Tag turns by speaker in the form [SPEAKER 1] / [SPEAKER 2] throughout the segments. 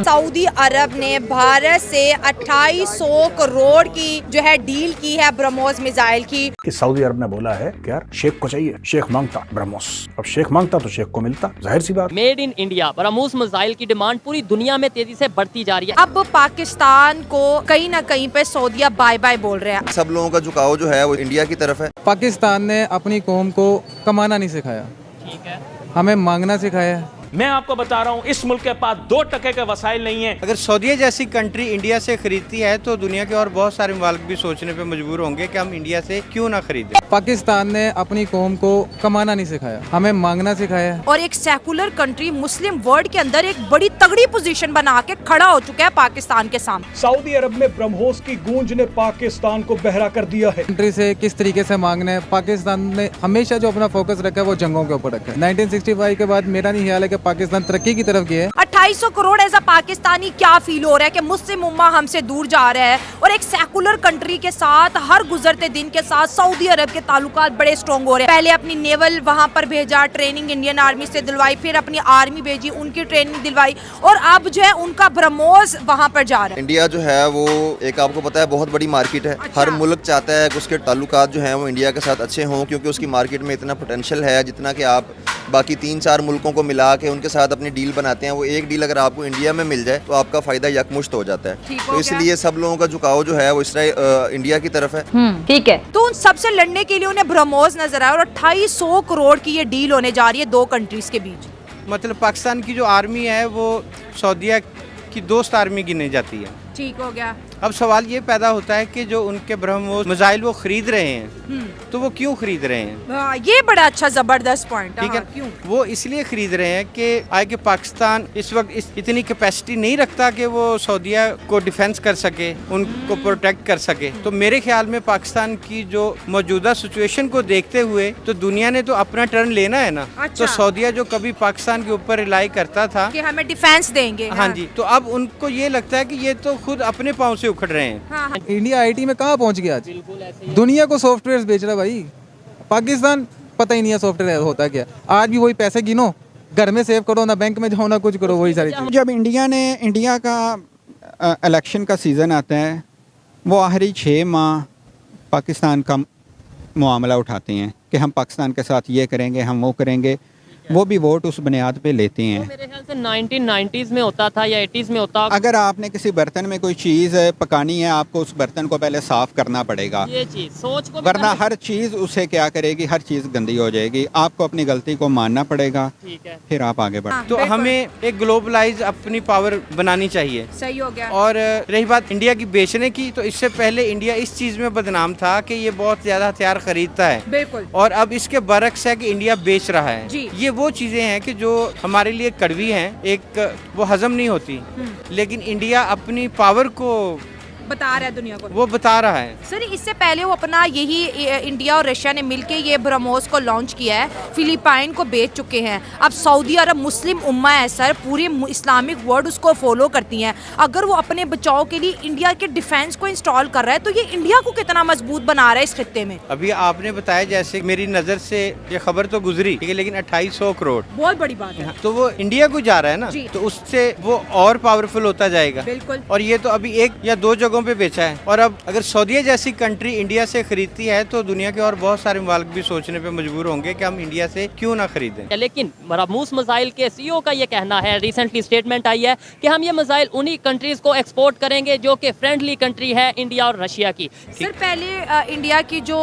[SPEAKER 1] Saudi अरब ने भारत से 2800 करोड़ की जो है डील की है ब्रह्मोस मिसाइल की।
[SPEAKER 2] कि सऊदी अरब ने बोला है कि यार शेख को चाहिए, शेख मांगता ब्रह्मोस, अब शेख मांगता तो शेख को मिलता, जाहिर सी बात।
[SPEAKER 3] Made in India BrahMos missile की डिमांड पूरी दुनिया में तेजी से बढ़ती जा रही है।
[SPEAKER 1] अब पाकिस्तान को कहीं ना कहीं पे सऊदीया बाय बाय बोल रहे हैं।
[SPEAKER 4] सब लोगों का झुकाव जो है वो इंडिया की तरफ है।
[SPEAKER 5] पाकिस्तान ने अपनी कौम को कमाना नहीं सिखाया,
[SPEAKER 3] ठीक है,
[SPEAKER 5] हमें मांगना सिखाया है।
[SPEAKER 6] मैं आपको बता रहा हूँ इस मुल्क के पास 2 टके के वसाइल नहीं है।
[SPEAKER 7] अगर सऊदीया जैसी कंट्री इंडिया से खरीदती है तो दुनिया के और बहुत सारे मुल्क भी सोचने पे मजबूर होंगे कि हम इंडिया से क्यों ना खरीदें।
[SPEAKER 5] पाकिस्तान ने अपनी कौम को कमाना नहीं सिखाया, हमें मांगना सिखाया है।
[SPEAKER 1] और एक सेकुलर कंट्री मुस्लिम वर्ल्ड के अंदर एक बड़ी तगड़ी पोजीशन बना के खड़ा हो चुका है पाकिस्तान के सामने।
[SPEAKER 8] सऊदी अरब में ब्रह्मोस की गूंज ने पाकिस्तान को बहरा कर दिया है।
[SPEAKER 5] कंट्री से किस तरीके से मांगना है, पाकिस्तान ने हमेशा जो अपना फोकस रखा है वो जंगों के ऊपर रखा है। 1965 के बाद मेरा नहीं ख्याल है कि पाकिस्तान तरक्की की तरफ गया है।
[SPEAKER 1] 2800 करोड़ एज अ पाकिस्तानी क्या फील हो रहा है कि मुस्लिम उम्मा हमसे दूर जा रहा है और एक सेकुलर कंट्री के साथ हर गुजरते दिन के साथ सऊदी अरब के ताल्लुकात बड़े स्ट्रॉन्ग हो रहे हैं। पहले अपनी नेवल वहां पर भेजा, ट्रेनिंग इंडियन आर्मी से दिलवाई, फिर अपनी आर्मी भेजी, उनकी ट्रेनिंग दिलवाई और अब जो है उनका ब्रह्मोस वहां पर जा रहा है।
[SPEAKER 4] इंडिया जो है वो एक आपको पता है बहुत बड़ी मार्केट है।
[SPEAKER 1] अच्छा।
[SPEAKER 4] हर मुल्क चाहता है कि उसके ताल्लुकात जो हैं वो इंडिया के साथ अच्छे हों, क्योंकि उसकी मार्केट में इतना पोटेंशियल है जितना कि आप बाकी 3-4 मुल्कों को मिला के उनके साथ अपनी डील बनाते हैं। वो एक डील अगर आपको इंडिया में मिल जाए तो आपका फायदा यकमुश्त हो जाता है। तो इसलिए सब लोगों का झुकाव जो है वो इंडिया की तरफ है।
[SPEAKER 1] ठीक है, तो उन सबसे लड़ने के लिए उन्हें ब्रह्मोस नजर आया और 2800 करोड़ की ये डील होने जा रही है 2 कंट्रीज के बीच।
[SPEAKER 7] मतलब पाकिस्तान की जो आर्मी है वो सऊदीया की दोस्त आर्मी गिनी जाती है।
[SPEAKER 1] ठीक हो गया।
[SPEAKER 7] अब सवाल ये पैदा होता है कि जो उनके ब्रह्मोस मिसाइल वो खरीद रहे हैं तो वो क्यों खरीद रहे हैं?
[SPEAKER 1] ये बड़ा अच्छा जबरदस्त पॉइंट है।
[SPEAKER 7] ठीक है,
[SPEAKER 1] क्यों?
[SPEAKER 7] वो इसलिए खरीद रहे हैं कि आगे पाकिस्तान इस वक्त इतनी कैपेसिटी नहीं रखता कि वो सऊदीया को डिफेंस कर सके, उनको प्रोटेक्ट कर सके। तो मेरे ख्याल में पाकिस्तान की जो मौजूदा सिचुएशन को देखते हुए तो दुनिया ने तो अपना टर्न लेना है ना।
[SPEAKER 1] अच्छा।
[SPEAKER 7] तो सऊदीया जो कभी पाकिस्तान के ऊपर रिलाई करता था
[SPEAKER 1] कि हमें डिफेंस देंगे।
[SPEAKER 7] हाँ जी, तो अब उनको ये लगता है कि ये तो खुद अपने पाँव से उखड़ रहे हैं।
[SPEAKER 1] हाँ।
[SPEAKER 5] इंडिया आईटी में कहाँ पहुंच गया आज? दुनिया को सॉफ्टवेयर बेच रहा है भाई। पाकिस्तान पता ही नहीं है सॉफ्टवेयर होता क्या। आज भी वही पैसे गिनो, घर में सेव करो, ना बैंक में जाओ, ना कुछ करो, वही सारी चीज़।
[SPEAKER 9] जब इंडिया का इलेक्शन का सीज़न आता है वो आखिरी 6 माह पाकिस्तान का मामला उठाते हैं कि हम पाकिस्तान के साथ ये करेंगे, हम वो करेंगे। वो भी वोट उस बुनियाद पे लेते हैं।
[SPEAKER 3] मेरे ख्याल से 1990s में होता था या 80s में होता।
[SPEAKER 9] अगर आपने किसी बर्तन में कोई चीज़ पकानी है आपको उस बर्तन को पहले साफ़ करना पड़ेगा,
[SPEAKER 3] ये चीज सोच को,
[SPEAKER 9] वरना हर चीज़ उसे क्या करेगी, हर चीज़ गंदी हो जाएगी। आपको अपनी गलती को मानना पड़ेगा,
[SPEAKER 3] ठीक है,
[SPEAKER 9] फिर आप आगे बढ़ें।
[SPEAKER 7] तो हमें एक ग्लोबलाइज अपनी पावर बनानी चाहिए।
[SPEAKER 1] सही हो गया।
[SPEAKER 7] और रही बात इंडिया की बेचने की, तो इससे पहले इंडिया इस चीज में बदनाम था कि ये बहुत ज्यादा हथियार खरीदता है।
[SPEAKER 1] बिल्कुल।
[SPEAKER 7] और अब इसके बरक्स है कि इंडिया बेच रहा है
[SPEAKER 1] जी।
[SPEAKER 7] ये वो चीजें हैं कि जो हमारे लिए कड़वी हैं, एक वो हजम नहीं होती, लेकिन इंडिया अपनी पावर को
[SPEAKER 1] बता रहा है दुनिया को,
[SPEAKER 7] वो बता रहा है।
[SPEAKER 1] सर इससे पहले वो अपना यही इंडिया और रशिया ने मिलके ये ब्रह्मोस को लॉन्च किया है, फिलिपाइन को बेच चुके हैं। अब सऊदी अरब मुस्लिम उम्मा है सर, पूरी इस्लामिक वर्ल्ड उसको फॉलो करती हैं। अगर वो अपने बचाव के लिए इंडिया के डिफेंस को इंस्टॉल कर रहा है तो ये इंडिया को कितना मजबूत बना रहा है इस खित्ते में।
[SPEAKER 7] अभी आपने बताया जैसे मेरी नजर से ये खबर तो गुजरी, ठीक है, लेकिन 2800 करोड़
[SPEAKER 1] बहुत बड़ी बात है।
[SPEAKER 7] तो वो इंडिया को जा रहा है ना, तो उससे वो और पावरफुल होता जाएगा।
[SPEAKER 1] बिल्कुल।
[SPEAKER 7] और ये तो अभी 1 या 2 जगहों पे बेचा है, और अब अगर सऊदीया जैसी कंट्री इंडिया से खरीदती है तो दुनिया के और बहुत सारे मुल्क भी सोचने पे मजबूर होंगे कि हम इंडिया से क्यों ना खरीदें।
[SPEAKER 3] लेकिन ब्रह्मोस मिसाइल के सीईओ का ये कहना है, रिसेंटली स्टेटमेंट आई है कि हम ये मिसाइल उन्हीं कंट्रीज को एक्सपोर्ट करेंगे जो कि फ्रेंडली कंट्री है इंडिया और रशिया की।
[SPEAKER 1] सर पहले इंडिया की जो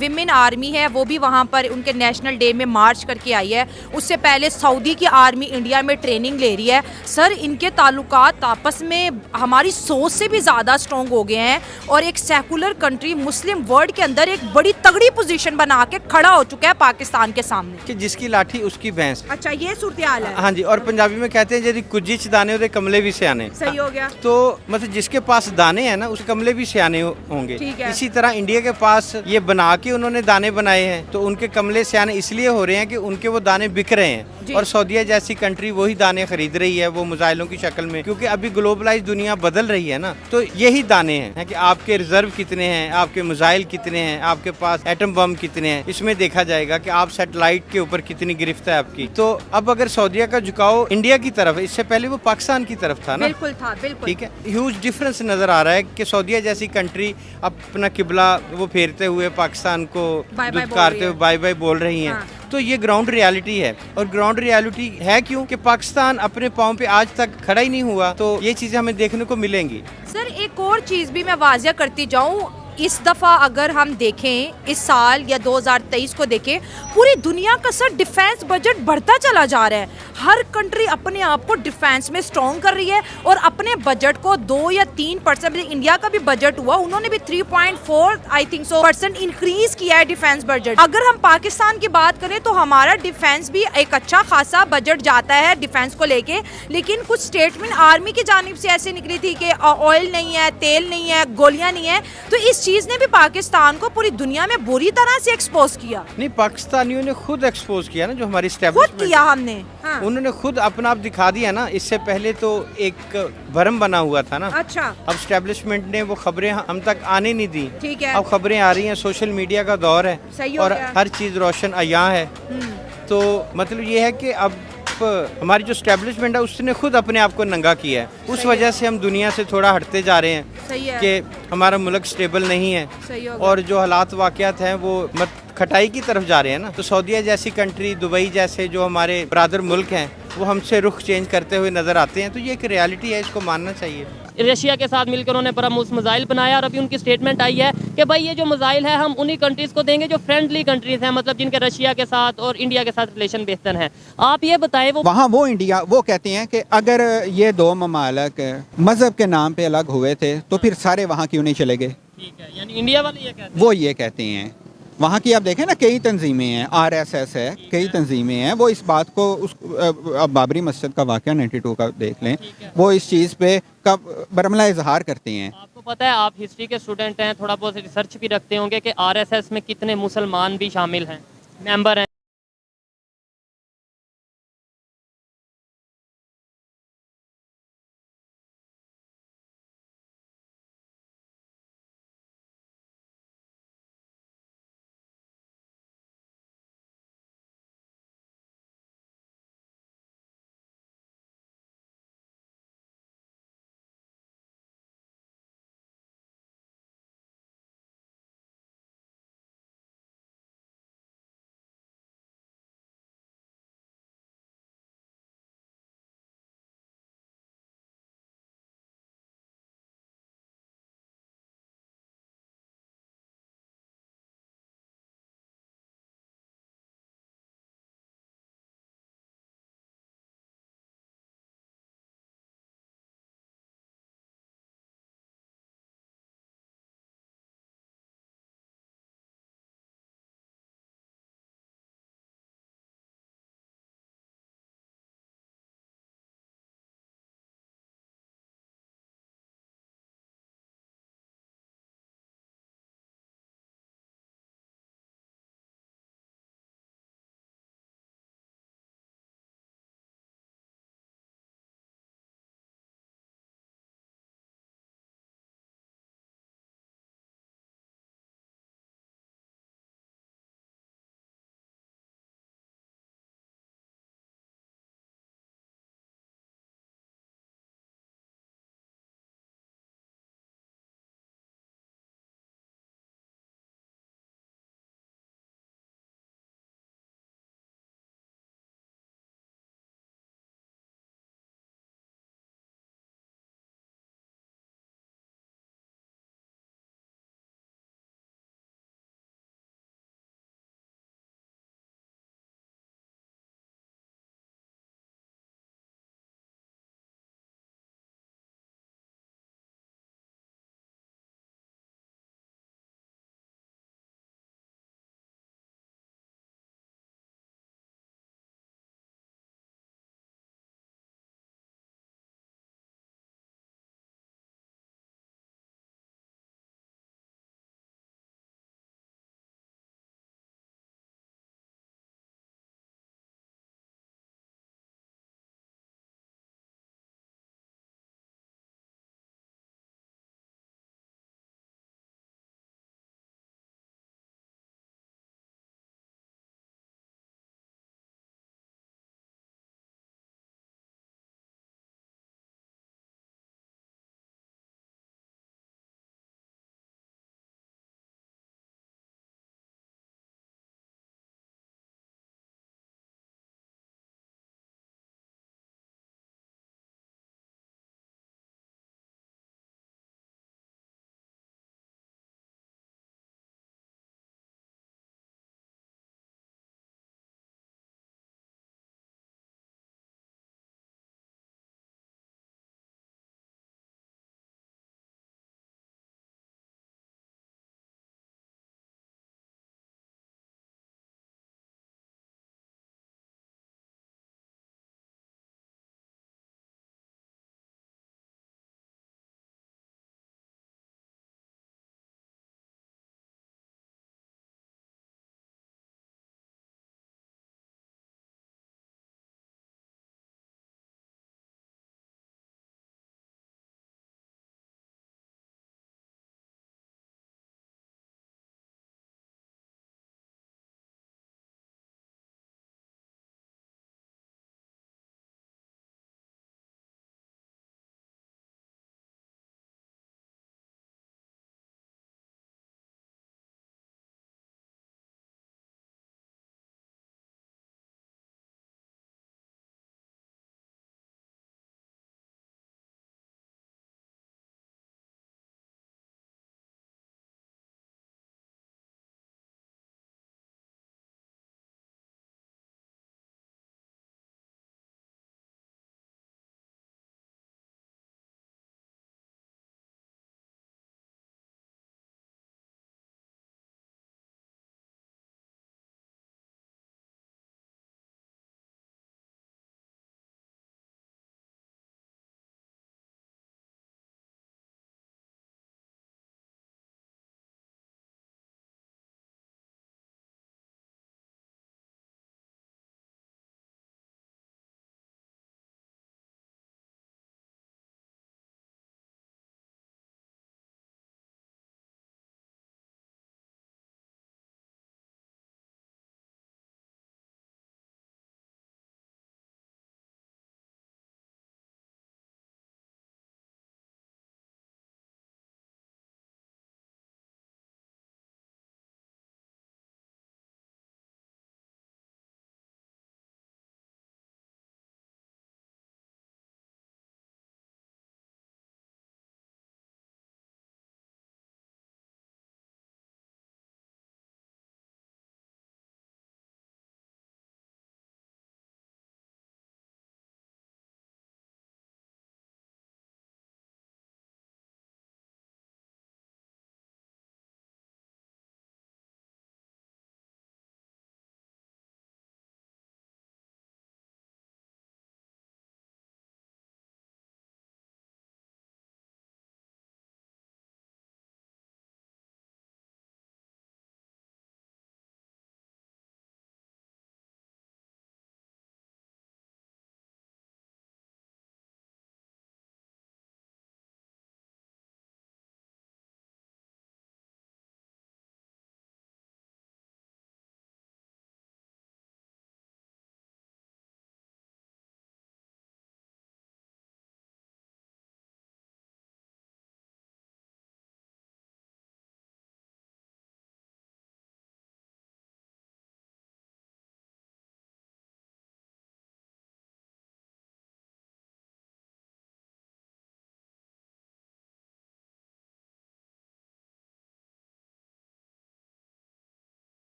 [SPEAKER 1] विमेन आर्मी है वो भी वहाँ पर उनके नेशनल डे में मार्च करके आई है। उससे पहले सऊदी की आर्मी इंडिया में ट्रेनिंग ले रही है। सर इनके ताल्लुकात आपस में हमारी सोच से भी ज़्यादा स्ट्रॉन्ग हो गए हैं और एक सेकुलर कंट्री मुस्लिम वर्ल्ड के अंदर एक बड़ी तगड़ी पोजीशन बना के खड़ा हो चुका है पाकिस्तान के सामने
[SPEAKER 7] कि जिसकी लाठी उसकी भैंस।
[SPEAKER 1] अच्छा ये सूरत-ए-हाल है।
[SPEAKER 7] हाँ जी, और पंजाबी में कहते हैं यदि कुछ दाने होते कमले भी सियाने।
[SPEAKER 1] सही हो गया।
[SPEAKER 7] तो मतलब जिसके पास दाने हैं ना उस कमले भी सियाने होंगे।
[SPEAKER 1] ठीक है।
[SPEAKER 7] इसी तरह इंडिया के पास ये बना के उन्होंने दाने बनाए हैं तो उनके कमले सियाने इसलिए हो रहे हैं कि उनके वो दाने बिक रहे हैं। और सऊदीया जैसी कंट्री वही दाने खरीद रही है वो मिसाइलों की शक्ल में, क्योंकि अभी ग्लोबलाइज दुनिया बदल रही है ना। तो यही दाने हैं कि आपके रिजर्व कितने हैं, आपके मिसाइल कितने हैं, आपके पास एटम बम कितने हैं। इसमें देखा जाएगा कि आप सैटेलाइट के ऊपर कितनी गिरफ्त है आपकी। तो अब अगर सऊदीया का झुकाव इंडिया की तरफ है, इससे पहले वो पाकिस्तान की तरफ था ना।
[SPEAKER 1] बिल्कुल था, बिल्कुल।
[SPEAKER 7] ठीक है, ह्यूज डिफरेंस नजर आ रहा है कि सऊदीया जैसी कंट्री अपना किबला वो फेरते हुए पाकिस्तान को
[SPEAKER 1] बाय बाय
[SPEAKER 7] दुत्कारते
[SPEAKER 1] बोल रही
[SPEAKER 7] हुए
[SPEAKER 1] है।
[SPEAKER 7] बाय बाय बोल रही हैं।
[SPEAKER 1] हाँ।
[SPEAKER 7] तो ये ग्राउंड रियलिटी है, और ग्राउंड रियलिटी है क्यों कि पाकिस्तान अपने पाँव पे आज तक खड़ा ही नहीं हुआ। तो ये चीजें हमें देखने को मिलेंगी।
[SPEAKER 1] सर एक और चीज़ भी मैं वाजिया करती जाऊं, इस दफ़ा अगर हम देखें इस साल या 2023 को देखें, पूरी दुनिया का सर डिफेंस बजट बढ़ता चला जा रहा है। हर कंट्री अपने आप को डिफेंस में स्ट्रॉन्ग कर रही है और अपने बजट को 2 या 3%, इंडिया का भी बजट हुआ, उन्होंने भी 3.4 आई थिंक सो % इंक्रीज किया है डिफेंस बजट। अगर हम पाकिस्तान की बात करें तो हमारा डिफेंस भी एक अच्छा खासा बजट जाता है डिफेंस को लेके, लेकिन कुछ स्टेटमेंट आर्मी की जानिब से ऐसे निकली थी कि ऑयल नहीं है, तेल नहीं है, गोलियां नहीं है। तो इस चीज ने भी पाकिस्तान को पूरी दुनिया में बुरी तरह से एक्सपोज किया।
[SPEAKER 7] नहीं, पाकिस्तानियों ने खुद एक्सपोज किया ना, जो हमारी
[SPEAKER 1] खुद
[SPEAKER 7] एस्टेब्लिशमेंट
[SPEAKER 1] किया हमने। हाँ।
[SPEAKER 7] उन्होंने खुद अपना आप दिखा दिया ना। इससे पहले तो एक भरम बना हुआ था ना।
[SPEAKER 1] अच्छा।
[SPEAKER 7] अब एस्टेब्लिशमेंट ने वो खबरें हम तक आने नहीं दी।
[SPEAKER 1] ठीक है।
[SPEAKER 7] अब खबरें आ रही हैं, सोशल मीडिया का दौर है
[SPEAKER 1] सही हो
[SPEAKER 7] और
[SPEAKER 1] गया।
[SPEAKER 7] हर चीज़ रोशन अया है। तो मतलब ये है कि अब हमारी जो स्टैब्लिशमेंट है उसने खुद अपने आप को नंगा किया है। उस वजह से हम दुनिया से थोड़ा हटते जा रहे हैं।
[SPEAKER 1] सही है।
[SPEAKER 7] कि हमारा मुल्क स्टेबल नहीं है
[SPEAKER 1] सही हो गया।
[SPEAKER 7] और जो हालात वाक़यात हैं वो खटाई की तरफ जा रहे हैं ना। तो सऊदीया जैसी कंट्री, दुबई जैसे जो हमारे ब्रादर मुल्क हैं, वो हमसे रुख चेंज करते हुए नज़र आते हैं। तो ये एक रियलिटी है, इसको मानना चाहिए।
[SPEAKER 3] रशिया के साथ मिलकर उन्होंने ब्रह्मोस मिसाइल बनाया और अभी उनकी स्टेटमेंट आई है कि भाई ये जो मिसाइल है हम उन्हीं कंट्रीज़ को देंगे जो फ्रेंडली कंट्रीज़ हैं, मतलब जिनके रशिया के साथ और इंडिया के साथ रिलेशन बेहतर हैं। आप ये बताएं वो
[SPEAKER 9] वहाँ वो इंडिया वो कहते हैं कि अगर ये दो ममालक मज़हब के नाम पे अलग हुए थे तो फिर सारे वहाँ क्यों नहीं चले गए।
[SPEAKER 3] ठीक है, यानी इंडिया वाले ये कहते हैं।
[SPEAKER 9] वो ये कहते हैं। वहाँ की आप देखें ना, कई तंजीमें हैं, RSS है, कई तंजीमें हैं, वो इस बात को अब बाबरी मस्जिद का वाक़या 92 का देख लें, वो इस चीज़ पे कब बरमला इजहार करते हैं।
[SPEAKER 3] आपको पता है, आप हिस्ट्री के स्टूडेंट हैं, थोड़ा बहुत रिसर्च भी रखते होंगे कि RSS में कितने मुसलमान भी शामिल हैं, मेंबर हैं।